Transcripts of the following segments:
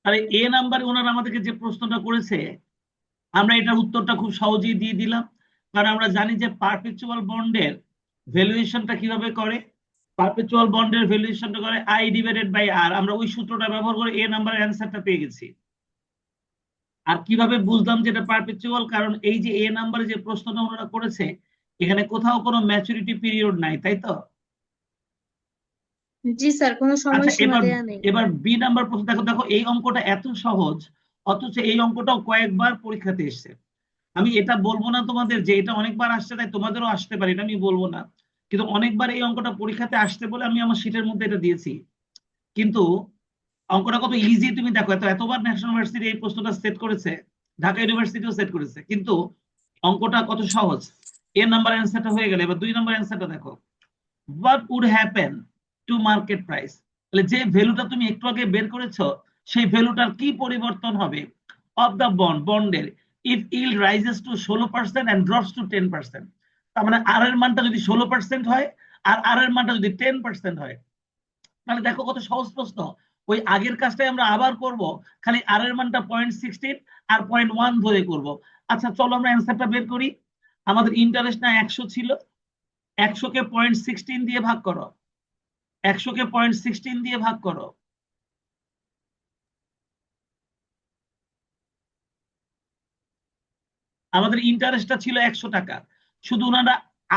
তাহলে এ নাম্বারে ওনারা আমাদেরকে যে প্রশ্নটা করেছে আমরা এটার উত্তরটা খুব সহজেই দিয়ে দিলাম, কারণ আমরা জানি যে পারপেচুয়াল বন্ডের ভ্যালুয়েশনটা কিভাবে করে। পারপেচুয়াল বন্ডের ভ্যালুয়েশনটা করে আই ডিভাইডেড বাই আর, আমরা ওই সূত্রটা ব্যবহার করে এ নাম্বারের অ্যান্সারটা পেয়ে গেছি। আর কিভাবে বুঝলাম যে এটা পারপেচুয়াল, কারণ এই যে এ নাম্বারে যে প্রশ্নটা ওনারা করেছে এখানে কোথাও কোনো ম্যাচুরিটি পিরিয়ড নাই, তাই তো? জি স্যার, কোনো আচ্ছা, সময়সীমা এবার দেয়া নেই। এবার বি নাম্বার প্রশ্ন দেখো। দেখো এই অঙ্কটা এত সহজ, অথচ এই অঙ্কটাও কয়েকবার পরীক্ষাতে এসেছে। আমি এটা বলবো না তোমাদের যে এটা অনেকবার আসছে তাই তোমাদেরও আসতে পারে, এটা আমি বলবো না, কিন্তু অনেকবার এই অঙ্কটা পরীক্ষাতে আসতে বলে আমি আমার শীটের মধ্যে এটা দিয়েছি। কিন্তু অঙ্কটা কত ইজি তুমি দেখো, এতবার ন্যাশনাল ইউনিভার্সিটি এই প্রশ্নটা সেট করেছে, ঢাকা ইউনিভার্সিটিও সেট করেছে, কিন্তু অঙ্কটা কত সহজ। এ নাম্বার অ্যান্সারটা হয়ে গেলে এবার দুই নাম্বার অ্যান্সারটা দেখো। What would happen to market price, তাহলে যে ভ্যালুটা তুমি একটু আগে বের করেছো সেই ভ্যালুটার কি পরিবর্তন হবে অফ দ্য বন্ডের if yield rises to 16% and drops to 10%। তার মানে আর এর মানটা যদি 16% হয় আর আর এর মানটা যদি 10% হয়, তাহলে দেখো কত সহজ প্রশ্ন। ওই আগের কাজটাই আমরা আবার করব, খালি আর এর মানটা 0.16 আর 0.1 ধরে করব। আচ্ছা চলো আমরা অ্যান্সারটা বের করি। আমাদের ইন্টারেস্ট না 100 ছিল, 100 কে 0.16 দিয়ে ভাগ করো, 100 কে 0.16 দিয়ে ভাগ করো। আমাদের ইন্টারেস্টটা ছিল 100 টাকা, শুধু ওনারা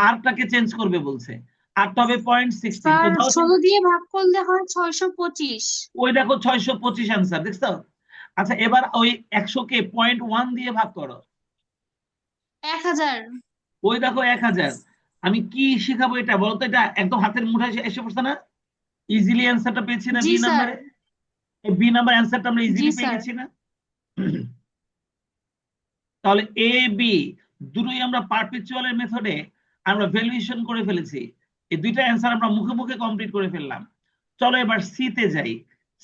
আরটাকে চেঞ্জ করবে বলছে, আরটা হবে 0.16, স্যার, কোথাও 16 দিয়ে ভাগ করলে হয় 625। ওই দেখো 625 অ্যান্সার দেখছো। আচ্ছা এবার ওই 100 কে 0.1 দিয়ে ভাগ করো, 1000। ওই দেখো 1000। আমি কি শিখাবো এটা বলো তো, এটা একদম হাতের মুঠায় এসে এসে পড়ছে না? ইজিলি অ্যান্সারটা পেয়েছি না জি বি স্যার। নাম্বারে? এই বি নাম্বার অ্যান্সারটা আমরা জি ইজিলি পেয়ে স্যার। গেছি না? তাহলে এ বি দুটোই আমরা পারপেচুয়ালের মেথডে আমরা ভ্যালুয়েশন করে ফেলেছি। এই দুইটা অ্যান্সার আমরা মুখে মুখে কমপ্লিট করে ফেললাম। চলো এবার সিতে যাই।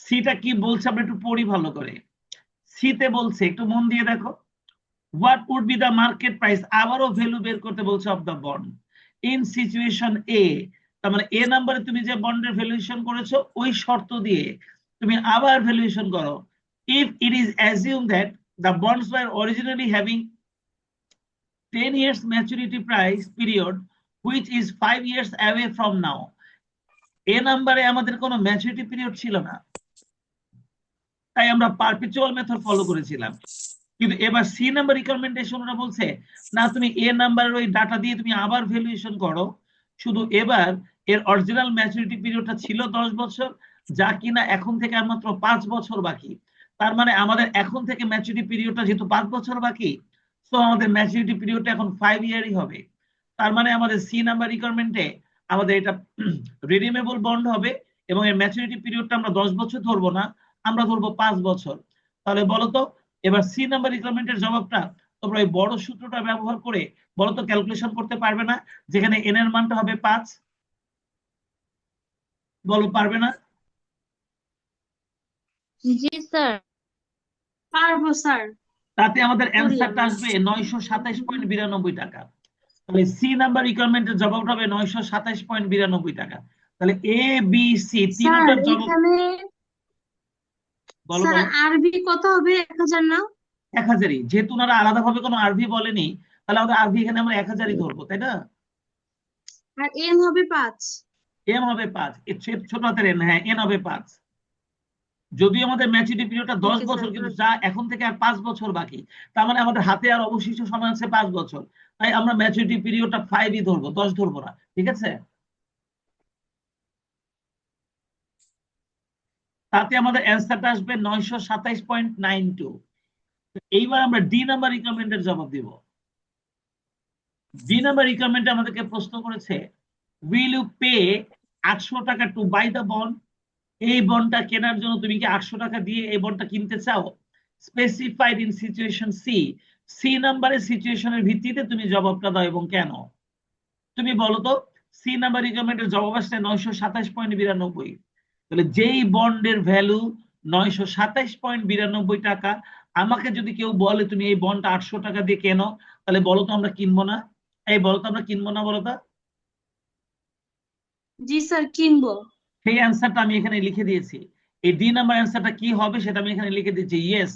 সিটা কি বলছে আমরা একটু পড়ি ভালো করে। সিতে বলছে একটু মন দিয়ে দেখো, what would be the market price, আবারও ভ্যালু বের করতে বলছে of the bond in situation A. তার মানে এ নাম্বারে তুমি যে বন্ডের ভ্যালুয়েশন করেছো ওই শর্ত দিয়ে তুমি আবার ভ্যালুয়েশন করো। If it is assume that the bonds were originally having 10 years maturity price period which is 5 years away from now। এ নাম্বারে আমাদের কোনো ম্যাচুরিটি পিরিয়ড ছিল না, তাই আমরা পারপেচুয়াল মেথড ফলো করেছিলাম। কিন্তু এবার সি নাম্বার রিকমেন্ডেশন ওরা বলছে না, তুমি এ নাম্বারের ওই ডাটা দিয়ে তুমি আবার ভ্যালুয়েশন করো, শুধু এবার এর অরিজিনাল ম্যাচুরিটি পিরিয়ডটা ছিল 10 বছর, যা কিনা এখন থেকে আর মাত্র 5 বছর বাকি। তার মানে আমাদের এখন থেকে ম্যাচুরিটি পিরিয়ডটা যেহেতু 5 বছর বাকি, তো আমাদের ম্যাচুরিটি পিরিয়ডটা এখন 5 ইয়ারই হবে। তার মানে আমাদের সি নাম্বার রিকোয়ারমেন্টে আমাদের এটা রিডিমেবল বন্ড হবে, এবং এর ম্যাচুরিটি পিরিয়ডটা আমরা 10 বছর ধরবো না, আমরা ধরবো 5 বছর। তাহলে বলো তো এবার সি নাম্বার রিকোয়ারমেন্টের জবাবটা তোমরা ওই বড় সূত্রটা ব্যবহার করে বলো তো ক্যালকুলেশন করতে পারবে না, যেখানে এন এর মানটা হবে 5? বলো পারবে না? জি স্যার, পারবো স্যার। তাতে আমাদের করি অ্যান্সারটা আমরা। আসবে 927.92 টাকা। তাহলে সি নাম্বার রিকোয়ারমেন্টের জবাবটা হবে 927.92 টাকা। তাহলে এ বি সি স্যার তিনটার জবাব। এখানে, বলো স্যার বলো। আরবি কত হবে? 1000 না? 1000ই, যেহেতু ওনারা আলাদাভাবে কোনো আরভি বলেনি, তাহলে আমাদের আরভি এখানে আমরা 1000ই ধরবো, তাই না? আর এন হবে 5। এম হবে 5, ছোট হাতের এন, হ্যাঁ এন হবে 5। যদিও আমাদের ম্যাচুরিটি পিরিয়ডটা দশ ওকে স্যার। বছর কিন্তু যা এখন থেকে আর 5 বছর বাকি, তার মানে আমাদের হাতে আর অবশিষ্ট সময় আছে 5 বছর। তাই আমরা ম্যাচুরিটি পিরিয়ডটা 5ই ধরবো, 10 ধরবো না, ঠিক আছে? তাতে আমাদের অ্যান্সারটা আসবে 927.92। এইবার আমরা ডি নাম্বার রিকোয়ারমেন্টের জবাব দিব। ডি নাম্বার রিকোয়ারমেন্টে আমাদেরকে প্রশ্ন করেছে, উইল ইউ পে 800 টাকা টু বাই দ্য বন্ড, এই বন্ডটা কেনার জন্য তুমি কি 800 টাকা দিয়ে এই বন্ডটা কিনতে চাও? Specified in situation C, C নাম্বারের সিচুয়েশনের ভিত্তিতে তুমি জবাবটা দাও এবং কেন। তুমি বলো তো, সি নাম্বার রিকোয়ারমেন্টের জবাব আসছে 927.92। তাহলে যেই বন্ডের ভ্যালু 927.92 টাকা, আমাকে যদি কেউ বলে তুমি এই বন্ডটা 800 টাকা দিয়ে কেনো, তাহলে বলো তো আমরা কিনবো না? এই বলো তো আমরা কিনবো না, বলো তো। জি স্যার, কিনবো। সেই অ্যান্সারটা আমি এখানে লিখে দিয়েছি। এই ডি নাম্বার অ্যান্সারটা কি হবে সেটা আমি এখানে লিখে দিচ্ছি। Yes,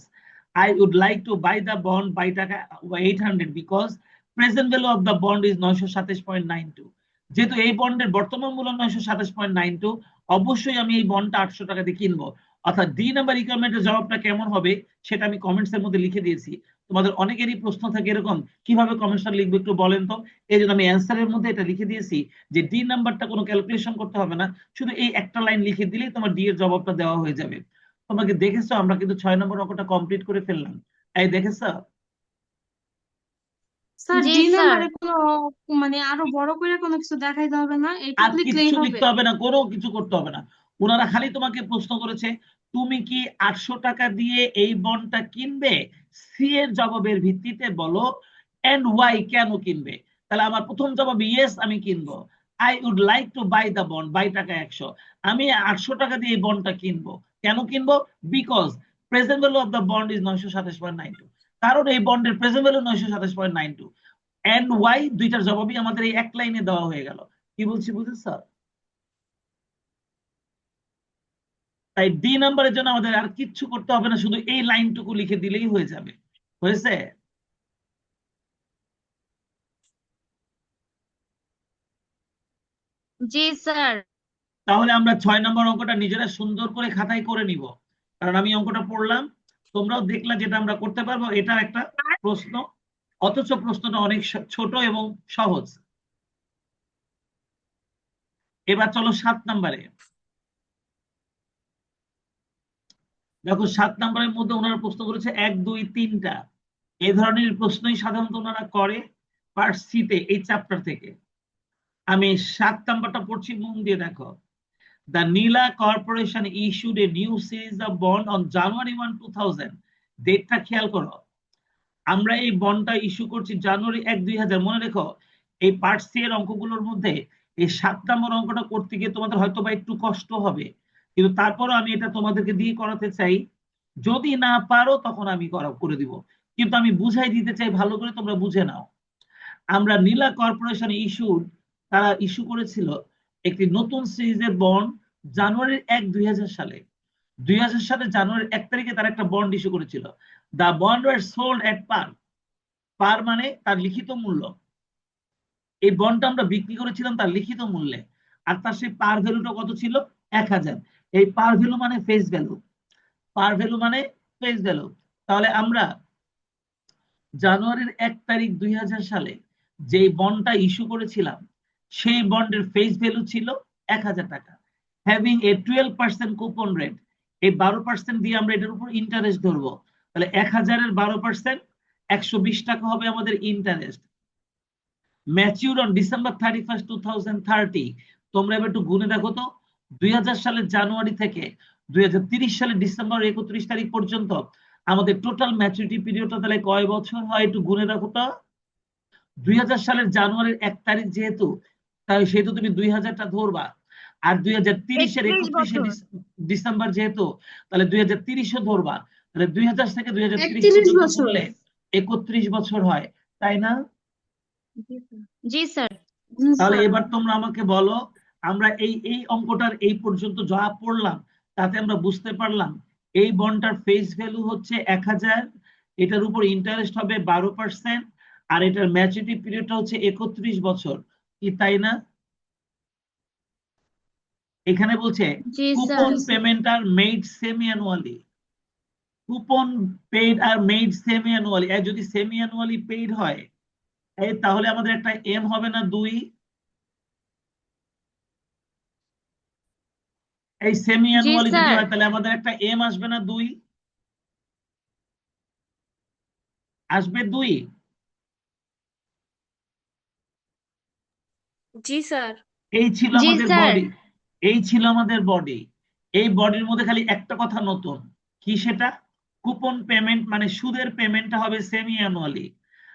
I would like to buy the bond buy taka 800 because present value of the bond is 927.92। যেহেতু এই বন্ডের বর্তমান মূল্য 927.92, অবশ্যই আমি এই বন্ডটা 800 টাকা দিয়ে কিনবো। অর্থাৎ ডি নাম্বার রিকোয়ারমেন্টের জবাবটা কেমন হবে সেটা আমি কমেন্টস এর মধ্যে লিখে দিয়েছি। তোমাদের অনেকেরই প্রশ্ন থাকে এরকম, কিভাবে কমেন্টসটা লিখবো একটু বলেন তো। এই জন্য আমি অ্যান্সারের মধ্যে এটা লিখে দিয়েছি যে ডি নাম্বারটা কোনো ক্যালকুলেশন করতে হবে না, শুধু এই একটা লাইন লিখে দিলেই তোমার ডি এর জবাবটা দেওয়া হয়ে যাবে। তোমাকে দেখেছো আমরা কিন্তু 6 নম্বর অঙ্কটা কমপ্লিট করে ফেললাম। এই দেখেছো? Sir G D sir. নাম্বারে কোনো মানে আরো বড় করে কোনো কিছু দেখাইতে হবে না, আর এইটুকু লিখলেই কিচ্ছু হবে? লিখতে হবে না, কোনো কিছু করতে হবে না। ওনারা খালি তোমাকে প্রশ্ন করেছে তুমি কি 800 টাকা দিয়ে এই বন্ডটা কিনবে, সি এর জবাবের ভিত্তিতে বলো এন্ড ওয়াই, কেন কিনবে। তাহলে আমার প্রথম জবাব ইয়েস, আমি কিনবো। I would like to buy the bond, buy taka 100, আমি 800 টাকা দিয়ে এই বন্ডটা কিনবো। কেন কিনবো? Because present value of the bond is 927.92, কারণ এই বন্ডের প্রেজেন্ট ভ্যালু 927.92। এন্ড ওয়াই, দুইটার জবাবই আমাদের এই এক লাইনে দেওয়া হয়ে গেল। কি বলছি বুঝেছ? তাই ডি নাম্বারের জন্য আমাদের আর কিচ্ছু করতে হবে না, শুধু এই লাইনটুকু লিখে দিলেই হয়ে যাবে। হয়েছে? জি স্যার। তাহলে আমরা 6 নম্বর অঙ্কটা নিজেরা সুন্দর করে খাতায় করে নিব, কারণ আমি অঙ্কটা পড়লাম, তোমরাও দেখলা যেটা আমরা করতে পারবো। এটা একটা প্রশ্ন, অথচ প্রশ্নটা অনেক ছোট এবং সহজ। এবার চলো 7 নম্বরে। দেখো 7 নম্বরের মধ্যে ওনারা প্রশ্ন করেছে 1, 2, 3টা। এই ধরনের প্রশ্নই সাধারণত ওনারা করে পার্ট সিতে, এই চ্যাপ্টার থেকে। আমি 7 নম্বরটা পড়ছি, মন দিয়ে দেখো। The Nila Corporation issued a new series of bond on January 1, 2000। ডেটটা খেয়াল করো, আমরা এই বন্ডটা ইস্যু করছি জানুয়ারি 1, 2000। মনে রেখো এই পার্ট সি এর অঙ্কগুলোর মধ্যে এই 7 নম্বর অঙ্কটা করতে গিয়ে তোমাদের হয়তো বা একটু কষ্ট হবে, কিন্তু তারপরও আমি এটা তোমাদেরকে দিয়ে করাতে চাই। যদি না পারো তখন আমি করে দিব, কিন্তু আমি বুঝাই দিতে চাই ভালো করে, তোমরা বুঝে নাও। আমরা নীলা কর্পোরেশন তারা ইস্যু করেছিল একটি নতুন সিরিজের বন্ড জানুয়ারির 1, 2000 সালে। 2000 সালে জানুয়ারির 1 তারিখে তারা একটা বন্ড ইস্যু করেছিল। দা বন্ড ওয়ার সোল্ড এট পার, পার মানে তার লিখিত মূল্য। এই বন্ডটা আমরা বিক্রি করেছিলাম তার লিখিত মূল্যে, আর তার সেই পার ভ্যালুটা কত ছিল? 1000। এই পার ভ্যালু মানে ফেস ভ্যালু, পার ভ্যালু মানে ফেস ভ্যালু। তাহলে আমরা জানুয়ারির 1 তারিখ 2000 সালে যে বন্ডটা ইস্যু করেছিলাম, সেই বন্ডের ফেস ভ্যালু ছিল 1000 টাকা, হ্যাভিং এ 12% কুপন রেট। এই 12% দিয়ে আমরা এটার উপর ইন্টারেস্ট ধরবো। তাহলে 1000-এর 12% 120 টাকা হবে আমাদের ইন্টারেস্ট। Mature on December 31, 2030। তোমরা এবার একটু গুনে দেখো তো, 2000 সালের জানুয়ারি থেকে 2030 সালের ডিসেম্বর 31 তারিখ পর্যন্ত আমাদের টোটাল ম্যাচুরিটি পিরিয়ডটা তাহলে কয় বছর হয় একটু গুনে রাখো তো। 2000 সালের জানুয়ারির 1 তারিখ যেহেতু, তাই সেহেতু তুমি 2000টা ধরবা, আর 2030-এর 31 31শে বছর। ডিসেম্বর যেহেতু, তাহলে 2030ও ধরবা। তাহলে 2000 থেকে 2030 31 পর্যন্ত বছর। করলে 31 বছর হয়, তাই না? জি স্যার। তাহলে স্যার এবার তোমরা আমাকে বলো, আমরা এই এই অঙ্কটার এই পর্যন্ত যা পড়লাম তাতে আমরা বুঝতে পারলাম এই বন্ডটার ফেস ভ্যালু হচ্ছে 1000, এটার উপর ইন্টারেস্ট হবে 12%, আর এটার ম্যাচুরিটি পিরিয়ডটা হচ্ছে 31 বছর, কি তাই না? এখানে বলছে জি sir. Coupon payment are made semi annually, coupon paid are made semi annually. যদি সেমি অ্যানুয়ালি পেইড হয় তাহলে আমাদের একটা এম হবে না 2? এই সেমি জি অ্যানুয়ালি যদি স্যার। হয় তাহলে আমাদের একটা এম আসবে না 2? আসবে 2। জি স্যার। এই ছিল জি আমাদের স্যার। বডি, এই ছিল আমাদের বডি। এই বডির মধ্যে খালি একটা কথা নতুন, কি সেটা? কুপন পেমেন্ট মানে সুদের পেমেন্টটা হবে সেমি অ্যানুয়ালি।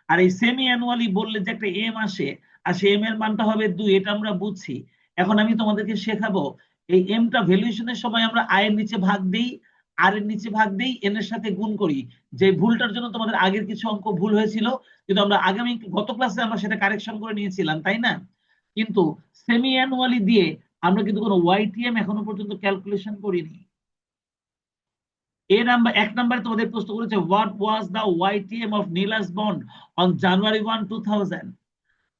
আর এই সেমি অ্যানুয়ালি বললে যে একটা এম আসে, আর সেই এম এর মানটা হবে 2, এটা আমরা বুঝছি। এখন আমি তোমাদেরকে শেখাবো এই এমটা ভ্যালুয়েশনের সময় আমরা আয়ের নিচে ভাগ দেই, আর এর নিচে ভাগ দেই, এন এর সাথে গুণ করি। যে ভুলটার জন্য তোমাদের আগের কিছু অঙ্ক ভুল হয়েছিল, কিন্তু আমরা গত ক্লাসে আমরা সেটা কারেকশন করে নিয়েছিলাম, তাই না? কিন্তু সেমি অ্যানুয়ালি দিয়ে আমরা কিন্তু কোনো ওয়াইটিএম এখনো পর্যন্ত ক্যালকুলেশন করিনি। এক নাম্বারে তোমাদের প্রশ্ন করেছে what was the YTM of Neela's bond on January 1, 2000।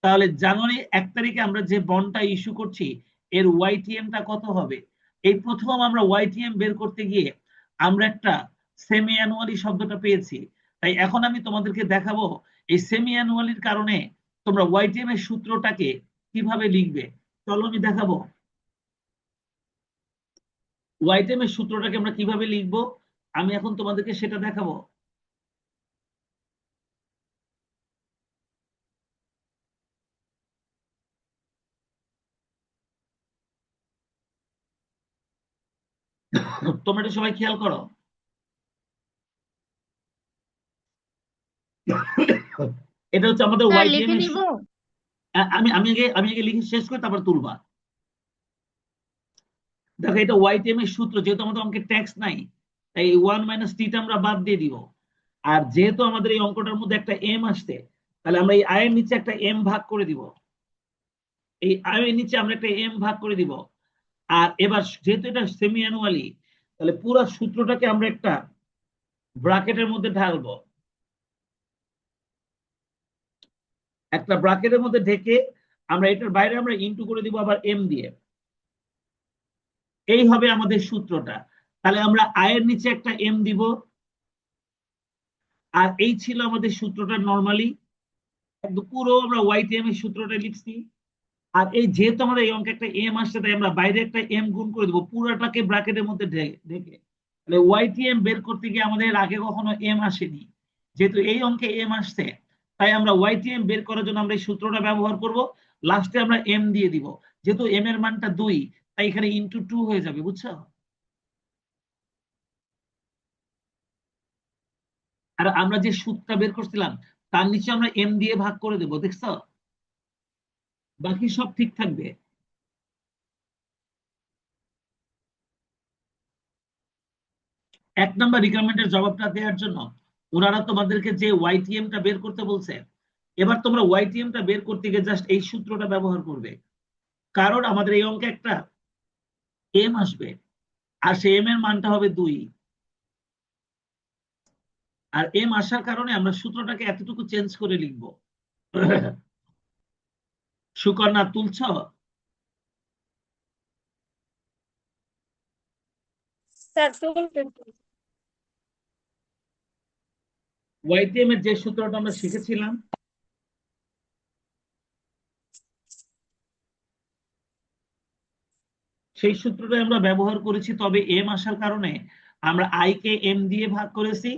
তাহলে জানুয়ারি 1 তারিখে আমরা যে বন্ডটা ইস্যু করছি এর ওয়াইটিএমটা কত হবে? এই প্রথম আমরা ওয়াইটিএম বের করতে গিয়ে আমরা একটা সেমি অ্যানুয়ালি শব্দটা পেয়েছি। তাই এখন আমি তোমাদেরকে দেখাবো এই সেমি অ্যানুয়ালির কারণে তোমরা ওয়াইটিএম এর সূত্রটাকে কিভাবে লিখবে। চলো আমি দেখাবো ওয়াইটিএম এর সূত্রটাকে আমরা কিভাবে লিখবো। আমি এখন তোমাদেরকে সেটা দেখাবো। তোমরা এটা সবাই খেয়াল করো। এটা হচ্ছে আমাদের স্যার ওয়াইটিএম লিখে এর নিব? আমি আগে লিখে শেষ করে তারপর তুলবা। দেখো এটা ওয়াইটিএম এর সূত্র, যেহেতু আমাদের অঙ্কের ট্যাক্স নাই তাই 1 - টা আমরা বাদ দিয়ে দিব। আর যেহেতু আমাদের এই অঙ্কটার মধ্যে একটা এম আসছে, তাহলে আমরা এই আয়ের নিচে একটা এম ভাগ করে দিব। এই আয়ের নিচে আমরা একটা এম ভাগ করে দিব। আর এবার যেহেতু এটা সেমি অ্যানুয়ালি, তাহলে পুরো সূত্রটাকে আমরা একটা ব্র্যাকেটের মধ্যে ঢালবো। একটা ব্র্যাকেটের মধ্যে ঢেকে আমরা এটার বাইরে আমরা ইনটু করে দিব আবার এম দিয়ে। এই হবে আমাদের সূত্রটা। তাহলে আমরা আয়ের নিচে একটা এম দিব। আর এই ছিল আমাদের সূত্রটা নর্মালি একদম পুরো আমরা ওয়াইটিএম এর সূত্রটা লিখছি। আর এই যেহেতু আমাদের এই অঙ্কে একটা এম আসছে তাই আমরা বাইরে একটা এম গুণ করে দেবো পুরোটাকে ব্র্যাকেটের মধ্যে ঢেকে। তাহলে ওয়াইটিএম বের করতে গিয়ে আমাদের আগে কখনো এম আসেনি, যেহেতু এই অঙ্কে এম আসছে তাই আমরা ওয়াইটিএম বের করার জন্য আমরা এই সূত্রটা ব্যবহার করব। লাস্টে আমরা এম দিয়ে দিব, যেহেতু এম এর মানটা 2 তাই এখানে ইনটু 2 হয়ে যাবে, বুঝছো? আর আমরা যে সূত্রটা বের করছিলাম তার নিচে আমরা এম দিয়ে ভাগ করে দেবো, দেখছো? বাকি সব ঠিক থাকবে। 1 নম্বর রিকোয়ারমেন্টের জবাবটা দেওয়ার জন্য ওনারা তোমাদেরকে যে ওয়াইটিএমটা বের করতে বলছে, এবার তোমরা ওয়াইটিএমটা বের করতে গিয়ে জাস্ট এই সূত্রটা ব্যবহার করবে। কারণ আমাদের এই অঙ্কে একটা এম আসবে আর সেই এম এর মানটা হবে 2। আর এম আসার কারণে আমরা সূত্রটাকে এতটুকু চেঞ্জ করে লিখবো। সুকন্যা তুলছ? স্যার তুলতেছি। ওয়াইটিএম এর যে সূত্রটা আমরা শিখেছিলাম সেই সূত্রটাই আমরা ব্যবহার করেছি, তবে এম আসার কারণে আমরা আই কে এম দিয়ে ভাগ করেছি।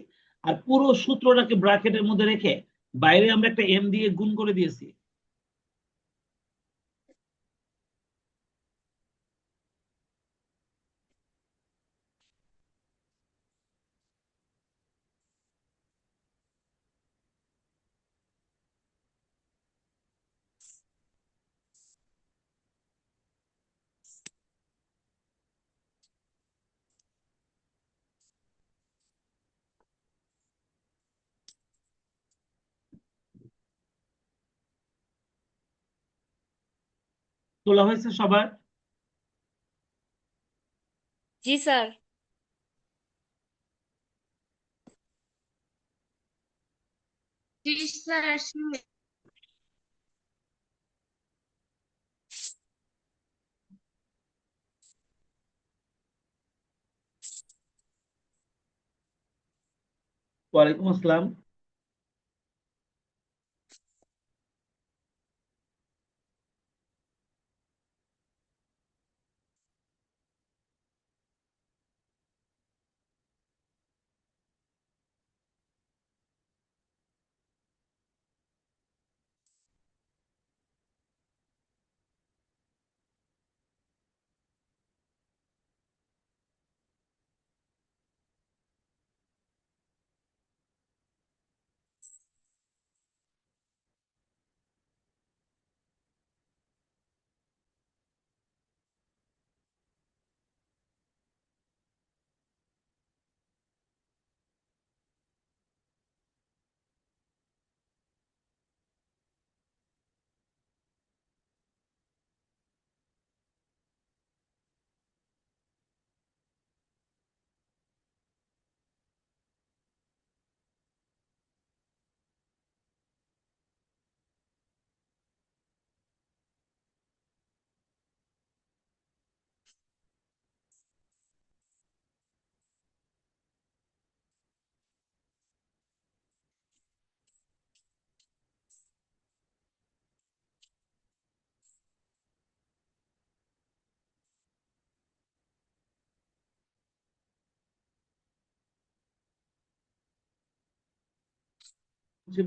আর পুরো সূত্রটাকে ব্র্যাকেটের মধ্যে রেখে বাইরে আমরা একটা এম দিয়ে গুণ করে দিয়েছি। তোলা হয়েছে সবার? জি স্যার। জি স্যার। ওয়ালাইকুম আসসালাম।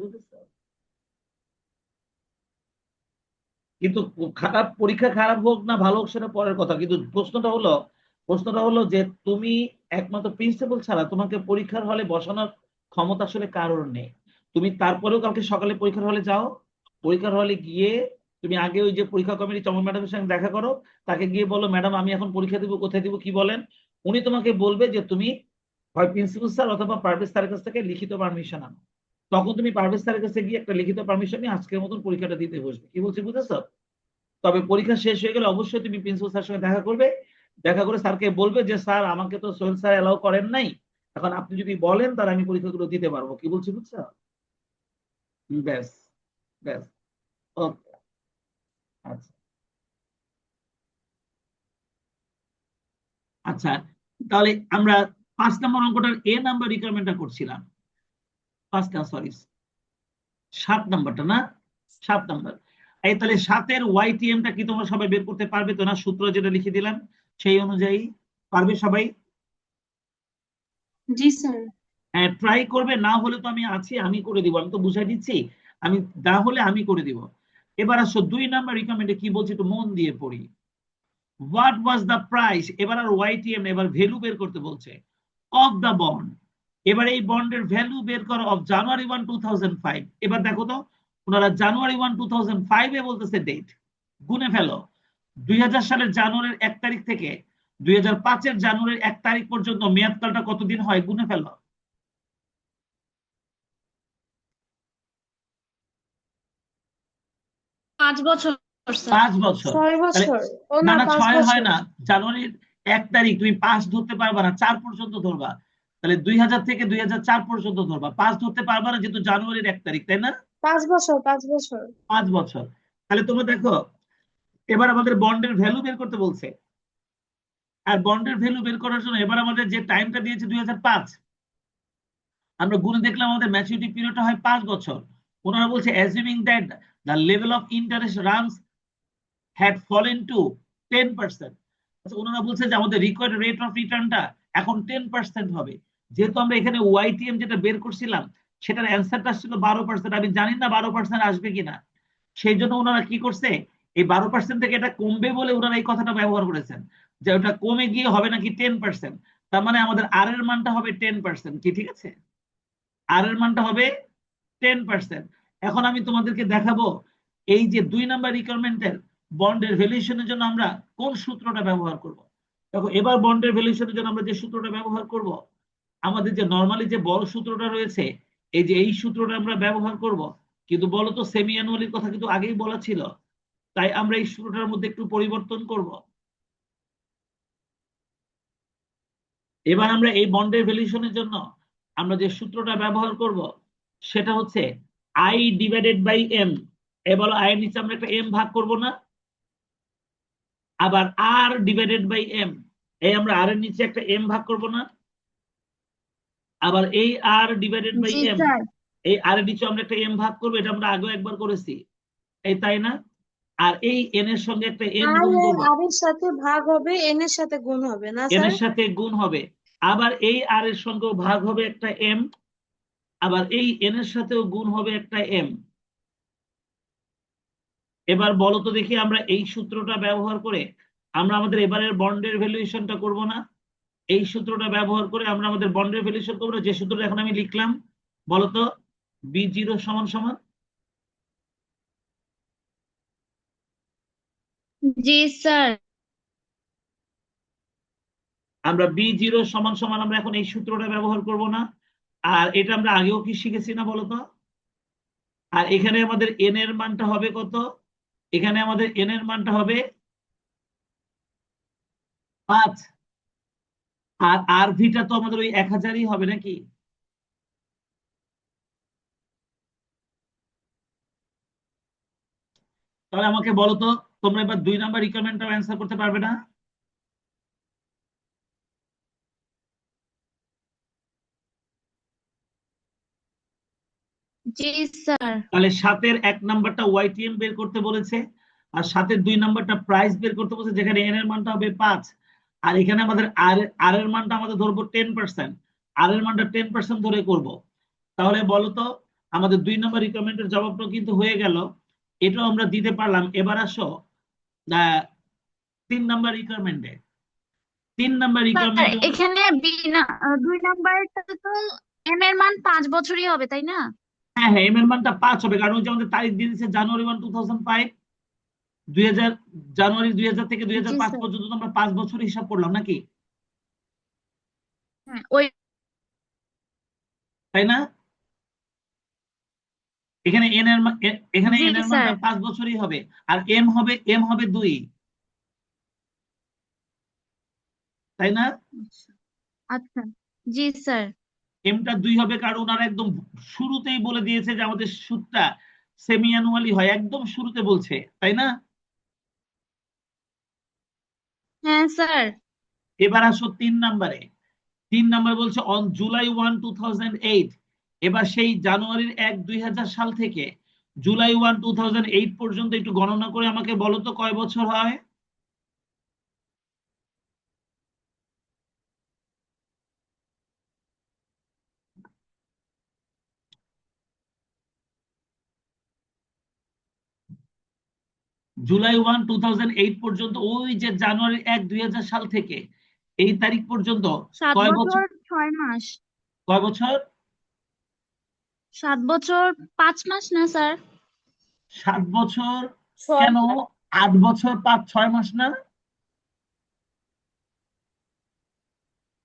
বুঝেছো? কিন্তু খারাপ পরীক্ষা খারাপ হোক না ভালো হোক সেটা পরের কথা, কিন্তু প্রশ্নটা হলো যে তুমি একমাত্র প্রিন্সিপাল ছাড়া তোমাকে পরীক্ষার হলে বসানোর ক্ষমতা আসলে কারোর নেই। তুমি তারপরেও কালকে সকালে পরীক্ষার হলে যাও, পরীক্ষার হলে গিয়ে তুমি আগে ওই যে পরীক্ষা কমিটি চমক ম্যাডামের সঙ্গে দেখা করো, তাকে গিয়ে বলো ম্যাডাম আমি এখন পরীক্ষা দিব, কোথায় দিব, কি বলেন। উনি তোমাকে বলবে যে তুমি হয় প্রিন্সিপাল স্যার অথবা পারভেজ স্যারের কাছ থেকে লিখিত পারমিশন আনো। তখন তুমি পারভেজ স্যারের কাছে গিয়ে একটা লিখিত পারমিশন নিয়ে আজকের মতন পরীক্ষাটা দিতে বসবে। কি বলছি বুঝেছো? তবে পরীক্ষা শেষ হয়ে গেলে অবশ্যই তুমি প্রিন্সিপাল স্যারের সঙ্গে দেখা করবে, দেখা করে স্যারকে বলবে যে স্যার আমাকে তো সোহেল স্যার এলাও করেন নাই, এখন আপনি যদি বলেন তাহলে আমি পরীক্ষাগুলো দিতে পারবো। কি বলছি বুঝছো? ব্যাস, ব্যাস। ওকে, আচ্ছা। আচ্ছা, তাহলে আমরা 5 নম্বর অঙ্কটার এ নাম্বার রিকোয়ারমেন্টটা করছিলাম। 5 না, সরি, 7 নাম্বারটা না, 7 নাম্বার। এই তাহলে 7-এর ওয়াইটিএমটা কি তোমরা সবাই বের করতে পারবে তো না? সূত্র যেটা লিখে দিলাম সেই অনুযায়ী পারবে সবাই? জি স্যার। হ্যাঁ, ট্রাই করবে, না হলে তো আমি আছি, আমি করে দিব, আমি তো বুঝাই দিচ্ছি। আমি না হলে আমি করে দিব। এবার আসো 2 নাম্বার রিকমেন্ডে কি বলছি একটু মন দিয়ে পড়ি। হোয়াট ওয়াজ দ্য প্রাইস, এবার আর ওয়াইটিএম, এবার ভ্যালু বের করতে বলছে অফ দ্য বন্ড। এবার এই বন্ডের ভ্যালু বের করো অফ জানুয়ারি 1, 2005। এবার দেখো তো, ওনারা জানুয়ারি 1, 2005 এ বলতেছে ডেট, গুনে ফেলো। 2000 সালের জানুয়ারির 1 তারিখ থেকে 2005-এর জানুয়ারির 1 তারিখ পর্যন্ত মেয়াদকালটা কতদিন হয়, গুনে ফেলো। 5 বছর স্যার। 5 বছর। 6 বছর। তাহলে ও না না, না, 6 হয় 5 বছর। না, জানুয়ারির 1 তারিখ তুমি 5 ধরতে পারবা না, 4 পর্যন্ত ধরবা। তাহলে 2000 থেকে 2004 পর্যন্ত ধরবা, 5 ধরতে পারবা না যেহেতু জানুয়ারির 1 তারিখ, তাই না? 5 বছর, 5 বছর। 5 বছর। তাহলে তোমরা দেখো, এবার আমাদের বন্ডের ভ্যালু বের করতে বলছে। আর বন্ডের ভ্যালু বের করার জন্য এবার আমাদের যে টাইমটা দিয়েছে 2005, আমরা গুণে দেখলাম আমাদের ম্যাচুরিটি পিরিয়ডটা হয় 5 বছর। ওনারা বলছে assuming that the level of interest runs had fallen to 10%। আচ্ছা, ওনারা বলছে যে আমাদের রিকোয়ার্ড রেট অফ রিটার্নটা এখন 10% হবে। যেহেতু আমরা এখানে ওয়াইটিএম যেটা বের করছিলাম সেটার অ্যান্সারটা ছিল 12%, আমি জানি না 12% আসবে কিনা। সেই জন্য ওনারা কি করছে, এই 12% থেকে এটা কমবে বলে ওনারা এই কথাটা ব্যবহার করেছেন যে ওটা কমে গিয়ে হবে নাকি 10%। তার মানে আমাদের আর এর মানটা হবে 10%। কি ঠিক আছে? আর এর মানটা হবে 10%। এখন আমি তোমাদেরকে দেখাবো এই যে 2 নাম্বার রিকোয়ারমেন্টের বন্ডের ভ্যালুয়েশনের জন্য আমরা কোন সূত্রটা ব্যবহার করব। দেখো, এবার বন্ডের ভ্যালুয়েশনের জন্য আমরা যে সূত্রটা ব্যবহার করব, আমাদের যে নর্মালি যে বড় সূত্রটা রয়েছে, এই যে এই সূত্রটা আমরা ব্যবহার করব। কিন্তু বলো তো, সেমি অ্যানুয়ালির কথা কিন্তু আগেই বলা ছিল, তাই আমরা এই সূত্রটার মধ্যে একটু পরিবর্তন করব। এবার আমরা এই বন্ডের ভ্যালুয়েশনের জন্য আমরা যে সূত্রটা ব্যবহার করব সেটা হচ্ছে আই ডিভাইডেড বাই এম। এবার আই এর নিচে আমরা একটা এম ভাগ করব না, আবার আর ডিভাইডেড বাই এম, এই আমরা আর এর নিচে একটা এম ভাগ করব না, আবার এই আর ডিভাইডেড বাই জি এম, স্যার। এই আর এর নিচে আমরা একটা এম ভাগ করবো, এটা আমরা আগেও একবার করেছি, এই তাই না? আর এই এন এর সঙ্গে একটা এন আর গুণ এই করবো, আর এর সাথে ভাগ হবে, এন এর সাথে গুণ হবে না এন স্যার? এর সাথে গুণ হবে, আবার এই আর এর সঙ্গেও ভাগ হবে একটা এম, আবার এই এন এর সাথেও গুণ হবে একটা এম। এবার বলো তো দেখি, আমরা এই সূত্রটা ব্যবহার করে আমরা আমাদের এবারের বন্ডের ভ্যালুয়েশনটা করব না? এই সূত্রটা ব্যবহার করে আমরা আমাদের বন্ডের ভ্যালুয়েশন করবো না, যে সূত্রটা এখন আমি লিখলাম। বলতো B0 সমান সমান, জি স্যার। আমরা B0 সমান সমান আমরা এখন এই সূত্রটা ব্যবহার করব না। আর এটা আমরা আগেও কি শিখেছি না বলতো? আর এখানে আমাদের এন এর মানটা হবে কত? এখানে আমাদের এন এর মানটা হবে 5। আর আর ভিটা তো আমাদের ওই 1000ই হবে নাকি? তাহলে আমাকে বলো তো, তোমরা এবার 2 নাম্বার রিকোয়ারমেন্টটাও অ্যান্সার করতে পারবে না? জি স্যার। তাহলে 7-এর 1 নাম্বারটা ওয়াইটিএম বের করতে বলেছে, আর 7-এর 2 নাম্বারটা প্রাইস বের করতে বলেছে, যেখানে এন এর মানটা হবে 5। আর এখানে আমাদের আর আর এর মানটা আমাদের ধরবো 10%, আর এর মানটা 10% ধরে করব। তাহলে বলো তো, আমাদের 2 নম্বর রিকোয়ারমেন্টের জবাবটাও কিন্তু হয়ে গেল, এটাও আমরা দিতে পারলাম। এবার আসো 3 নম্বর রিকোয়ারমেন্টে। 3 নম্বর স্যার রিকোয়ারমেন্টে এখানে বি না 2 নাম্বারটা তো এম এর মান 5 বছরই হবে তাই না? হ্যাঁ হ্যাঁ, এম এর মানটা 5 হবে, কারণ ওই যে আমাদের তারিখ দিয়ে দিচ্ছে জানুয়ারি 1 2005, 2000, জানুয়ারি 2000 থেকে জি 2005 স্যার। পর্যন্ত তো আমরা 5 বছর হিসাব করলাম নাকি, হ্যাঁ ওই। তাই না? এখানে এখানে জি এন এর স্যার। মানটা 5 বছরই হবে। আর এম হবে 2, তাই না? আচ্ছা। জি স্যার। এমটা 2 হবে, কারণ ওনারা একদম শুরুতেই বলে দিয়েছে যে আমাদের সুদটা সেমি অ্যানুয়ালি হয়, একদম শুরুতে বলছে, তাই না? হ্যাঁ স্যার। এবার আসো 3 নম্বরে। 3 নম্বর বলছে অন জুলাই 1 2008। এবার সেই জানুয়ারির 1 2000 সাল থেকে জুলাই 1 2008 পর্যন্ত একটু গণনা করে আমাকে বলো তো কয় বছর হয়। জুলাই 1 2008 পর্যন্ত, ওই যে জানুয়ারি 1 2000 সাল থেকে এই তারিখ পর্যন্ত সাত কয় বছর? বছর 6 মাস। কয় বছর? 7 বছর 5 মাস না স্যার? 7 বছর? ছয় কেন, মাস। 8 বছর 5 6 মাস না?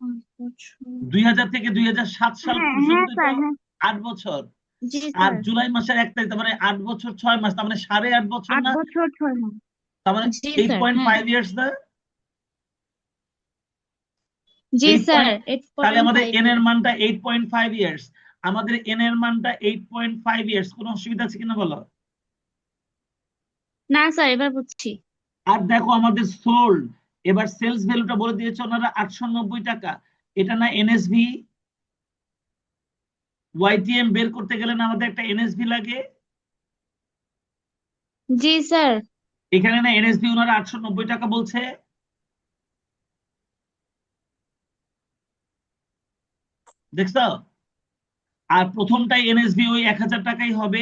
5 বছর। 2000 থেকে 2007 সাল হ্যাঁ হ্যাঁ পর্যন্ত তো স্যার হ্যাঁ। 8 বছর। জি আর স্যার। জুলাই মাসের 1 তারিখ, তার মানে 8 বছর 6 মাস, তার মানে 8.5 বছর আট না? বছর 6 মাস। তার মানে জি এইট স্যার পয়েন্ট হ্যাঁ। ফাইভ ইয়ার্স না? জি এইট স্যার পয়েন্ট এইট তাহলে পয়েন্ট আমাদের ফাইভ এন এর ইয়ার মানটা 8.5 ইয়ার্স। আমাদের এন এর মানটা 8.5 ইয়ার্স। কোনো অসুবিধা আছে কিনা বলো? না স্যার এবার বুঝছি। আর দেখো আমাদের সোল্ড, এবার সেলস ভ্যালুটা বলে দিয়েছে ওনারা 890 টাকা। এটা না এনএসভি? ওয়াইটিএম বের করতে গেলে না আমাদের একটা এনএসভি লাগে? জি স্যার। এখানে না এনএসভি ওনারা 890 টাকা বলছে, দেখছো? আর প্রথমটাই এনএসভি ওই 1000 টাকাই হবে,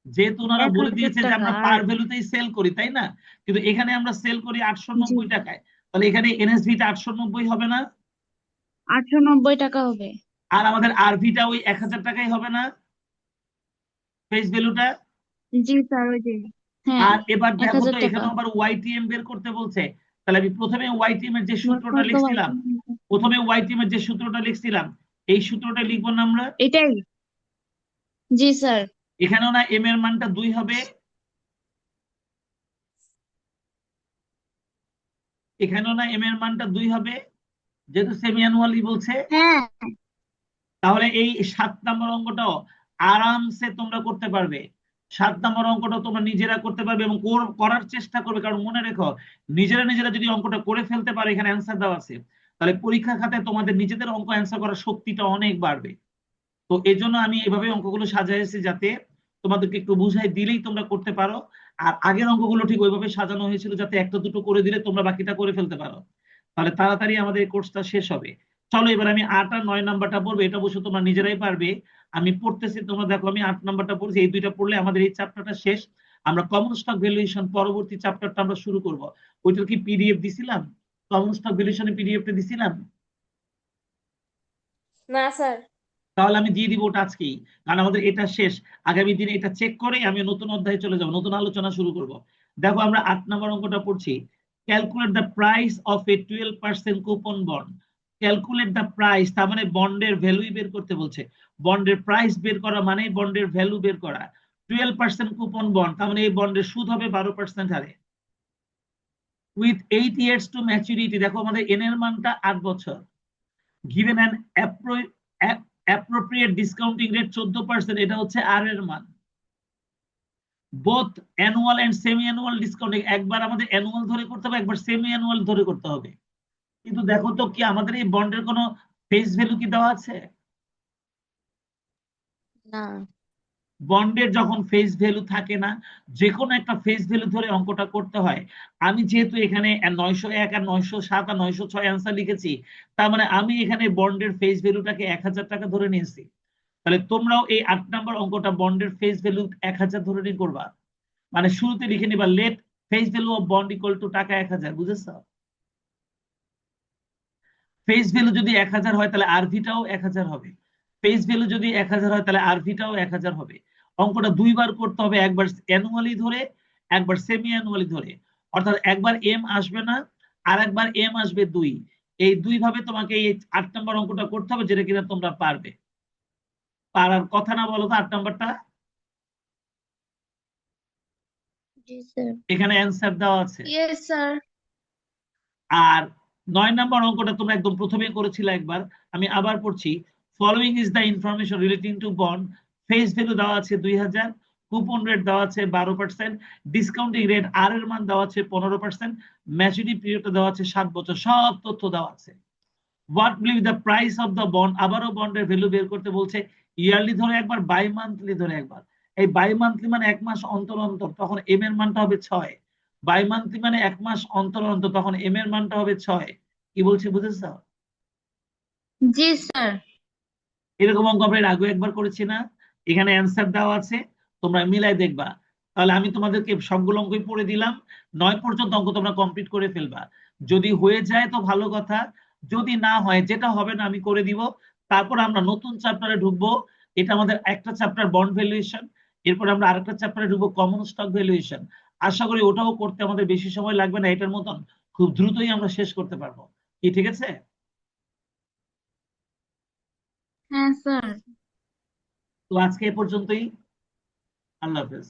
যেহেতু ওনারা এক বলে হাজার দিয়েছে যে টাকা আমরা আর পার ভ্যালুতেই সেল করি, তাই না? কিন্তু এখানে আমরা সেল করি আটশো জি নব্বই টাকায় তাহলে এখানে এনএসভিটা 890 হবে না? 890 টাকা হবে। আর আমাদের আরভিটা ওই 1000 টাকাই হবে না, ফেস ভ্যালুটা? জি স্যার ওই যে। হ্যাঁ আর এবার এক দেখো হাজার তো টাকা এখানে আবার ওয়াইটিএম বের করতে বলছে। তাহলে আমি প্রথমে ওয়াইটিএম এর যে সূত্রটা কত হয়? লিখছিলাম, প্রথমে ওয়াইটিএম এর যে সূত্রটা লিখছিলাম, এই সূত্রটা লিখবো না আমরা? এটাই। জি স্যার। এখানেও না এম এর মানটা 2 হবে, এখানেও না এম এর মানটা 2 হবে, যেহেতু সেমি অ্যানুয়ালি বলছে। হ্যাঁ। তাহলে এই 7 নম্বর অঙ্কটাও আরামসে তোমরা করতে পারবে। 7 নম্বর অঙ্কটা তোমরা নিজেরা করতে পারবে এবং করার চেষ্টা করবে, কারণ মনে রেখো নিজেরা নিজেরা যদি অঙ্কটা করে ফেলতে পারো, এখানে অ্যান্সার দেওয়া আছে, তাহলে পরীক্ষা খাতায় তোমাদের নিজেদের অঙ্ক অ্যান্সার করার শক্তিটা অনেক বাড়বে। তো এই জন্য আমি এভাবে অঙ্কগুলো সাজাইছি, যাতে তোমাদেরকে একটু বুঝাই দিলেই তোমরা করতে পারো। আর আগের অঙ্কগুলো ঠিক ওইভাবে সাজানো হয়েছিল যাতে একটা দুটো করে দিলে তোমরা বাকিটা করে ফেলতে পারো, তাহলে তাড়াতাড়ি আমাদের এই কোর্সটা শেষ হবে। চলো এবার আমি 8 আর 9 নাম্বারটা পড়বো, এটা অবশ্য তোমরা নিজেরাই পারবে। আমি পড়তেছি, তোমরা দেখো আমি 8 নাম্বারটা পড়ছি, এই দুইটা পড়লে আমাদের এই চ্যাপ্টারটা শেষ। আমরা কমন স্টক ভ্যালুয়েশন পরবর্তী চ্যাপ্টারটা আমরা শুরু করব। ওইটার কি পিডিএফ দিছিলাম? কমন স্টক ভ্যালুয়েশনের পিডিএফটা দিছিলাম? না স্যার। তাহলে আমি দিয়ে দিব ওটা আজকেই, কারণ আমাদের এটা শেষ। আগামী দিনে এটা চেক করে আমি নতুন অধ্যায়ে চলে যাব, নতুন আলোচনা শুরু করব। দেখো আমরা 8 নম্বর অঙ্কটা পড়ছি। Calculate the price of A 12% coupon bond. Calculate the price, তার মানে বন্ডের ভ্যালুই বের করতে বলছে। বন্ডের প্রাইস বের করা মানে বন্ডের ভ্যালু বের করা। 12% কুপন বন্ড, তার মানে এই বন্ডের সুদ হবে 12% হারে। উইথ 8 ইয়ার্স টু ম্যাচুরিটি, দেখো আমাদের এন এর মানটা 8 বছর। Given an appropriate discounting rate 14%, এটা হচ্ছে আর এর মান। Both annual and semi annual discounting, একবার আমাদের অ্যানুয়াল ধরে করতে হবে, একবার সেমি অ্যানুয়াল ধরে করতে হবে। কিন্তু দেখো তো কি আমাদের এই বন্ডের কোনো ফেস ভ্যালু কি দেওয়া আছে? না। বন্ডের যখন ফেস ভ্যালু থাকে না, যে কোনো একটা ফেস ভ্যালু ধরে অঙ্কটা করতে হয়। আমি যেহেতু এখানে 901 আর 907 আর 906 অ্যান্সার লিখেছি, তার মানে আমি এখানে বন্ডের ফেস ভ্যালুটাকে 1000 টাকা ধরে নিয়েছি। তাহলে তোমরাও এই 8 নম্বর অঙ্কটা বন্ডের ফেস ভ্যালু 1000 ধরে নিয়ে করবা, মানে শুরুতে লিখে নিবা let face value of bond equal to taka 1000, বুঝেছো? ফেস ভ্যালু যদি 1000 হয় তাহলে আরভিটাও 1000 হবে, ফেস ভ্যালু যদি 1000 হয় তাহলে আরভিটাও 1000 হবে। অঙ্কটা দুইবার করতে হবে, একবার অ্যানুয়ালি ধরে একবার সেমি অ্যানুয়ালি ধরে, অর্থাৎ একবার এম আসবে না আর একবার এম আসবে 2, এই দুই ভাবে তোমাকে এই 8 নম্বর অঙ্কটা করতে হবে, যেটা কিনা তোমরা পারবে। পারার কথা না বলো তো 8 নম্বরটা? জি স্যার। এখানে অ্যান্সার দেওয়া আছে। Yes sir. আর 9 নম্বর অঙ্কটা তোমরা একদম প্রথমে করেছিলে একবার, আমি আবার পড়ছি। Following is the information relating to bond, face value দেওয়া আছে 2000, কুপন রেট দেওয়া আছে 12%, ডিসকাউন্টিং রেট আর এর মান দেওয়া আছে 15%, ম্যাচুরিটি পিরিয়ডটা দেওয়া আছে 7 বছর, সব তথ্য দেওয়া আছে। What will be the price of the bond, আবারও বন্ডের ভ্যালু বের করতে বলছে, ইয়ারলি ধরে একবার, বাই মান্থলি ধরে একবার। এই বাই মান্থলি মানে 1 মাস অন্তর অন্তর, তখন এম এর মানটা হবে 6, বাই মান্থলি মানে 1 মাস অন্তর অন্তর, তখন এম এর মানটা হবে 6। কি বলছি বুঝেছো? জি স্যার। এরকম অঙ্ক আমরা এর আগে একবার করেছি না? এখানে অ্যান্সার দেওয়া আছে, তোমরা মিলাই দেখবা। তাহলে আমি তোমাদেরকে সবগুলো অঙ্কই পড়ে দিলাম, 9 পর্যন্ত অঙ্ক তোমরা কমপ্লিট করে ফেলবা। যদি হয়ে যায় তো ভালো কথা, যদি না হয়, যেটা হবে না আমি করে দিব। তারপর আমরা নতুন চ্যাপ্টারে ঢুকবো, এটা আমাদের একটা চ্যাপ্টার বন্ড ভ্যালুয়েশন, এরপর আমরা আরেকটা চ্যাপ্টারে ঢুকবো কমন স্টক ভ্যালুয়েশন। আশা করি ওটাও করতে আমাদের বেশি সময় লাগবে না, এটার মতন খুব দ্রুতই আমরা শেষ করতে পারবো। কি ঠিক আছে? হ্যাঁ স্যার। তো আজকে এ পর্যন্তই। আল্লাহ হাফেজ।